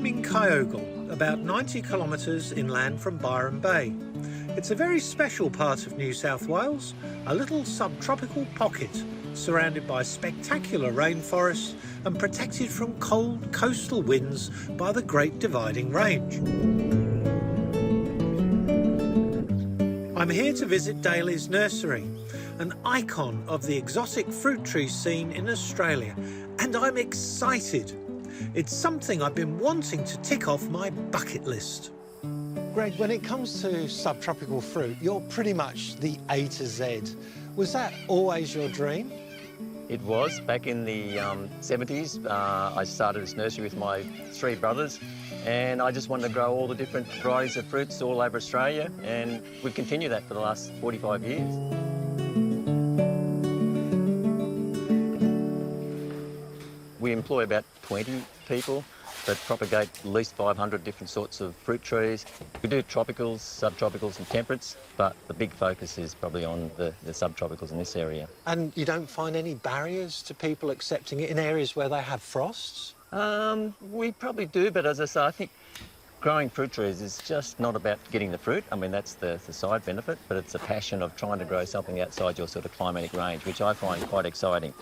I'm in Kyogle, about 90 kilometres inland from Byron Bay. It's a very special part of New South Wales, a little subtropical pocket surrounded by spectacular rainforests and protected from cold coastal winds by the Great Dividing Range. I'm here to visit Daley's nursery, an icon of the exotic fruit tree scene in Australia, and I'm excited. It's something I've been wanting to tick off my bucket list. Greg, when it comes to subtropical fruit, you're pretty much the A to Z. Was that always your dream? It was. Back in the 70s, I started this nursery with my 3 brothers, and I just wanted to grow all the different varieties of fruits all over Australia, and we've continued that for the last 45 years. We employ about 20 people that propagate at least 500 different sorts of fruit trees. We do tropicals, subtropicals and temperates, but the big focus is probably on the subtropicals in this area. And you don't find any barriers to people accepting it in areas where they have frosts? We probably do, but as I say, I think growing fruit trees is just not about getting the fruit. I mean, that's the side benefit, but it's a passion of trying to grow something outside your sort of climatic range, which I find quite exciting.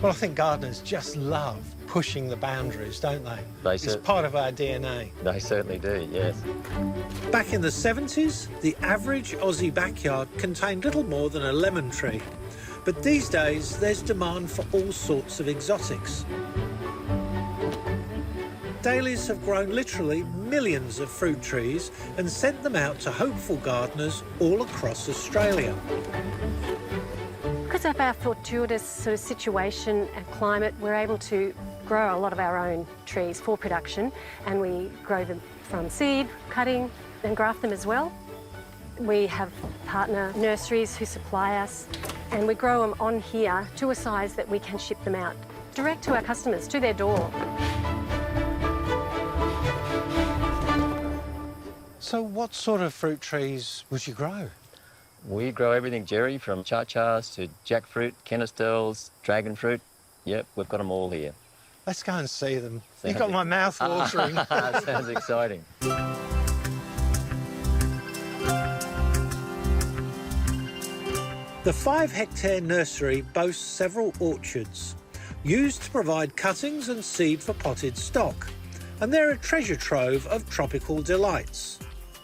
Well, I think gardeners just love pushing the boundaries, don't they? It's part of our DNA. They certainly do, yes. Back in the 70s, the average Aussie backyard contained little more than a lemon tree. But these days, there's demand for all sorts of exotics. Daley's have grown literally millions of fruit trees and sent them out to hopeful gardeners all across Australia. Because of our fortuitous sort of situation and climate, we're able to grow a lot of our own trees for production, and we grow them from seed, cutting, and graft them as well. We have partner nurseries who supply us, and we grow them on here to a size that we can ship them out direct to our customers, to their door. So what sort of fruit trees would you grow? We grow everything, Jerry, from Achachas to Jackfruit, Kenistels, Dragonfruit. Yep, we've got them all here. Let's go and see them. You've got my mouth watering. Sounds exciting. The 5-hectare nursery boasts several orchards, used to provide cuttings and seed for potted stock. And they're a treasure trove of tropical delights.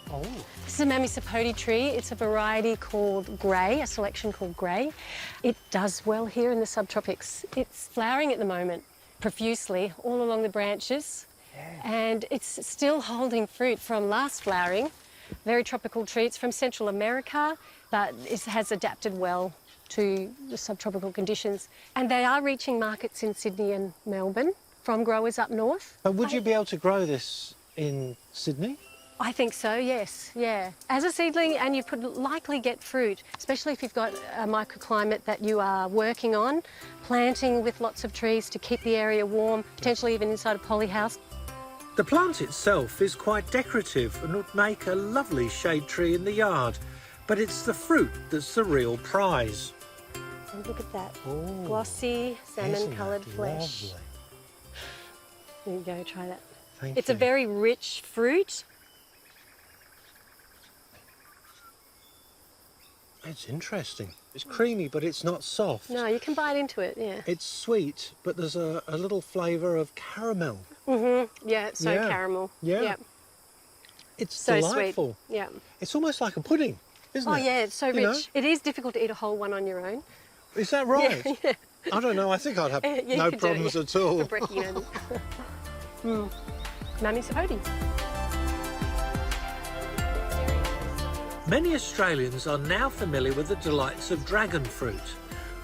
Oh. This is a Mamey Sapote tree. It's a variety called Grey, a selection called Grey. It does well here in the subtropics. It's flowering at the moment profusely all along the branches. Yeah. And it's still holding fruit from last flowering. Very tropical tree. It's from Central America, but it has adapted well to the subtropical conditions. And they are reaching markets in Sydney and Melbourne from growers up north. But would you be able to grow this in Sydney? I think so, yes, yeah. As a seedling, and you could likely get fruit, especially if you've got a microclimate that you are working on, planting with lots of trees to keep the area warm, potentially even inside a polyhouse. The plant itself is quite decorative and would make a lovely shade tree in the yard, but it's the fruit that's the real prize. And look at that, Ooh, glossy, salmon-coloured flesh. Lovely. There you go, try that. Thank It's you. a very rich fruit. It's interesting. It's creamy, but it's not soft. No, you can bite into it, yeah. It's sweet, but there's a little flavour of caramel. Mm-hmm, yeah, it's so Yeah. caramel. Yeah. Yep. It's So delightful. sweet, yeah. It's almost like a pudding, isn't it? Oh, yeah, it's so You know? rich. It is difficult to eat a whole one on your own. Is that right? Yeah, yeah. I don't know. I think I'd have Yeah, you no could do it, problems yeah. at all. For brekkie and... Mamey Sapote. Many Australians are now familiar with the delights of dragon fruit,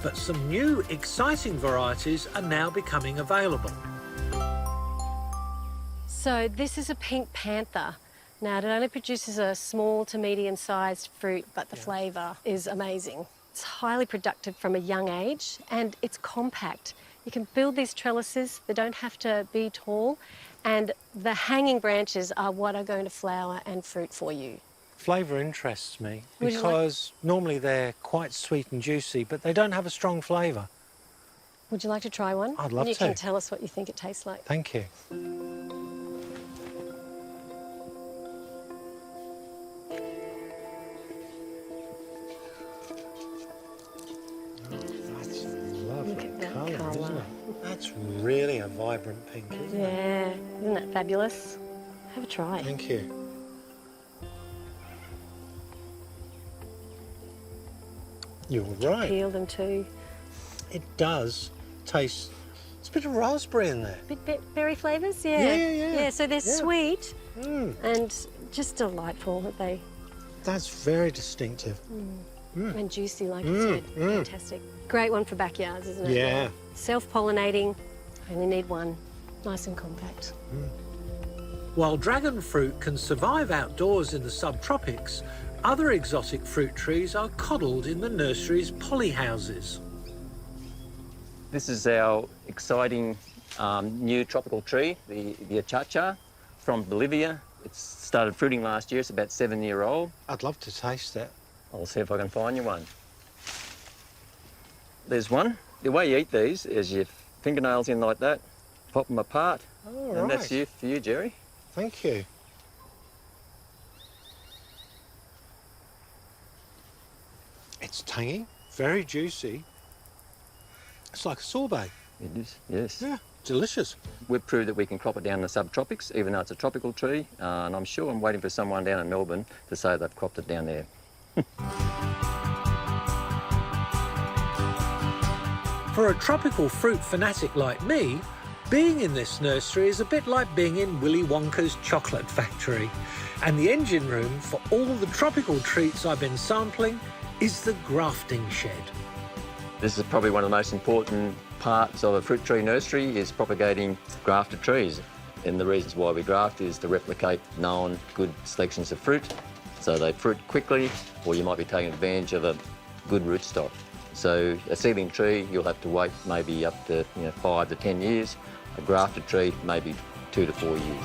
but some new, exciting varieties are now becoming available. So this is a Pink Panther. Now, it only produces a small to medium-sized fruit, but the flavour is amazing. It's highly productive from a young age, and it's compact. You can build these trellises. They don't have to be tall, and the hanging branches are what are going to flower and fruit for you. Flavour interests me Would you like- because normally they're quite sweet and juicy, but they don't have a strong flavour. Would you like to try one? I'd love and you to. can tell us what you think it tastes like. Thank you. That's lovely Look at that colour, isn't colour. it? That's really a vibrant pink, isn't it? Yeah, isn't that fabulous? Have a try. Thank you. You're right. Peel them too. It does taste. It's a bit of raspberry in there. Bit berry flavours, yeah. Yeah. Yeah, so they're Yeah. sweet Mm, and just delightful that they that's very distinctive. and juicy, like Mm, you said. mm. Fantastic. Great one for backyards, isn't it? Yeah. Self-pollinating. Only need one. Nice and compact. While dragon fruit can survive outdoors in the subtropics, other exotic fruit trees are coddled in the nursery's polyhouses. This is our exciting new tropical tree, the Achacha from Bolivia. It's started fruiting last year. It's about 7-year-old. I'd love to taste it. I'll see if I can find you one. There's one. The way you eat these is your fingernails in like that, pop them apart, Oh, and right. that's you for you, Jerry. Thank you. It's tangy, very juicy. It's like a sorbet. It is, yes. Yeah, delicious. We've proved that we can crop it down in the subtropics, even though it's a tropical tree, and I'm sure I'm waiting for someone down in Melbourne to say they've cropped it down there. For a tropical fruit fanatic like me, being in this nursery is a bit like being in Willy Wonka's chocolate factory. And the engine room for all the tropical treats I've been sampling is the grafting shed. This is probably one of the most important parts of a fruit tree nursery is propagating grafted trees. And the reasons why we graft is to replicate known good selections of fruit, so they fruit quickly, or you might be taking advantage of a good rootstock. So a seedling tree, you'll have to wait maybe up to 5 to 10 years. A grafted tree, maybe 2 to 4 years.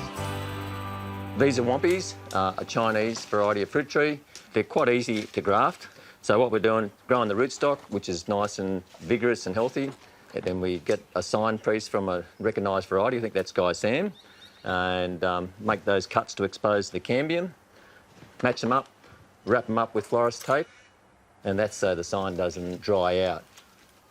These are Wampees, a Chinese variety of fruit tree. They're quite easy to graft. So what we're doing, growing the rootstock, which is nice and vigorous and healthy. And then we get a sign piece from a recognised variety, I think that's Guy Sam, and make those cuts to expose the cambium, match them up, wrap them up with florist tape, and that's so the sign doesn't dry out.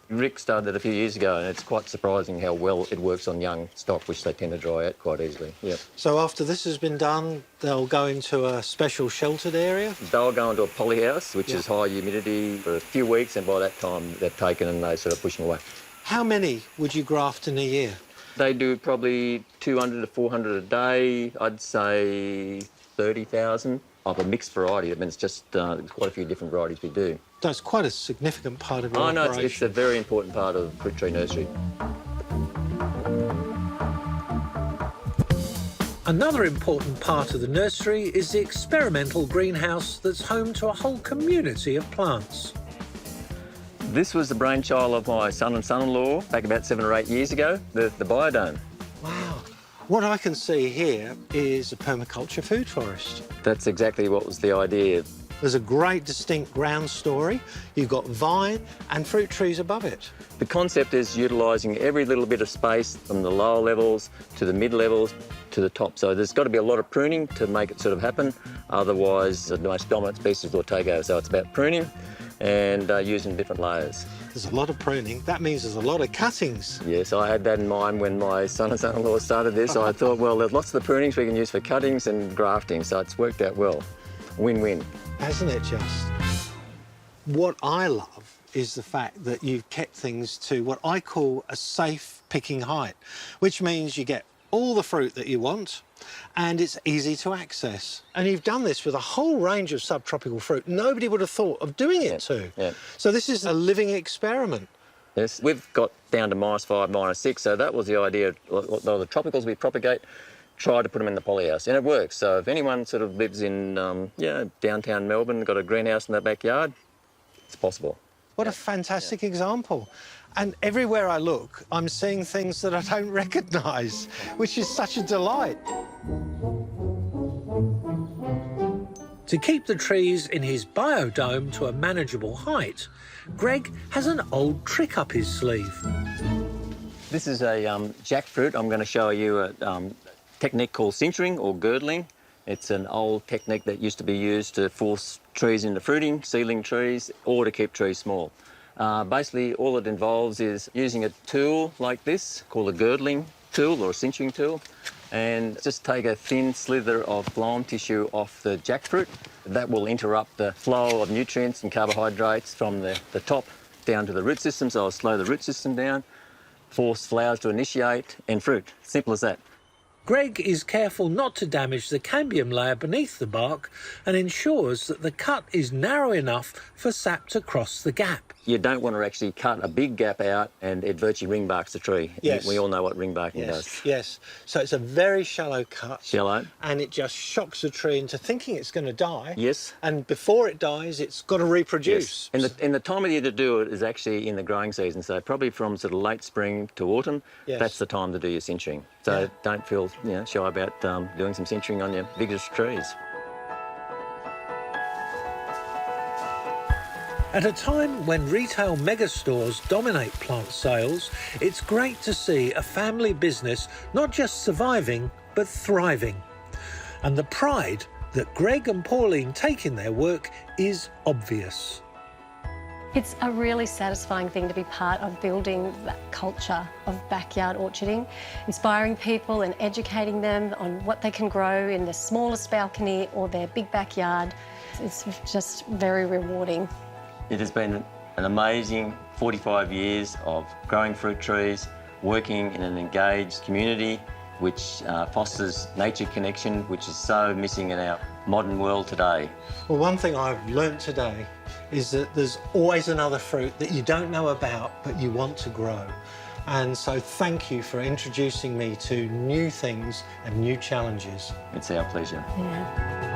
Rick started it a few years ago, and it's quite surprising how well it works on young stock, which they tend to dry out quite easily. Yeah. So after this has been done, they'll go into a special sheltered area? They'll go into a polyhouse, which Yeah. is high humidity, for a few weeks, and by that time they're taken and they sort of push them away. How many would you graft in a year? They do probably 200 to 400 a day. I'd say 30,000 of a mixed variety. I mean, it's just there's quite a few different varieties we do. That's quite a significant part of your Oh, no, operation. it's a very important part of fruit tree nursery. Another important part of the nursery is the experimental greenhouse that's home to a whole community of plants. This was the brainchild of my son and son-in-law back about 7 or 8 years ago, the biodome. Wow. What I can see here is a permaculture food forest. That's exactly what was the idea. There's a great distinct ground story. You've got vine and fruit trees above it. The concept is utilising every little bit of space from the lower levels to the mid-levels to the top. So there's got to be a lot of pruning to make it sort of happen. Otherwise, the most dominant species will take over. So it's about pruning and using different layers. There's a lot of pruning. That means there's a lot of cuttings. Yes, I had that in mind when my son and son-in-law started this. I thought, well, there's lots of the prunings we can use for cuttings and grafting, so it's worked out well. Win-win. Hasn't it just? What I love is the fact that you've kept things to what I call a safe picking height, which means you get all the fruit that you want and it's easy to access. And you've done this with a whole range of subtropical fruit nobody would have thought of doing it to. Yeah. So this is a living experiment. Yes, we've got down to -5, -6, so that was the idea. A lot of the tropicals we propagate, try to put them in the polyhouse, and it works. So if anyone sort of lives in downtown Melbourne, got a greenhouse in their backyard, it's possible. What a fantastic example. And everywhere I look, I'm seeing things that I don't recognise, which is such a delight. To keep the trees in his biodome to a manageable height, Greg has an old trick up his sleeve. This is a jackfruit. I'm going to show you a technique called cinching or girdling. It's an old technique that used to be used to force trees into fruiting, seedling trees, or to keep trees small. Basically, all it involves is using a tool like this, called a girdling tool or a cinching tool, and just take a thin slither of phloem tissue off the jackfruit. That will interrupt the flow of nutrients and carbohydrates from the top down to the root system, so I'll slow the root system down, force flowers to initiate and fruit. Simple as that. Greg is careful not to damage the cambium layer beneath the bark and ensures that the cut is narrow enough for sap to cross the gap. You don't want to actually cut a big gap out and it virtually ringbarks the tree. Yes. We all know what ringbarking does. Yes. So it's a very shallow cut. Shallow. And it just shocks the tree into thinking it's going to die. Yes. And before it dies, it's got to reproduce. Yes. And the time of year to do it is actually in the growing season. So probably from sort of late spring to autumn, Yes. that's the time to do your cinching. So Yeah. don't feel shy about doing some cinching on your biggest trees. At a time when retail megastores dominate plant sales, it's great to see a family business not just surviving, but thriving. And the pride that Greg and Pauline take in their work is obvious. It's a really satisfying thing to be part of building that culture of backyard orcharding, inspiring people and educating them on what they can grow in the smallest balcony or their big backyard. It's just very rewarding. It has been an amazing 45 years of growing fruit trees, working in an engaged community which fosters nature connection, which is so missing in our modern world today. Well, one thing I've learnt today is that there's always another fruit that you don't know about but you want to grow. And so thank you for introducing me to new things and new challenges. It's our pleasure. Yeah.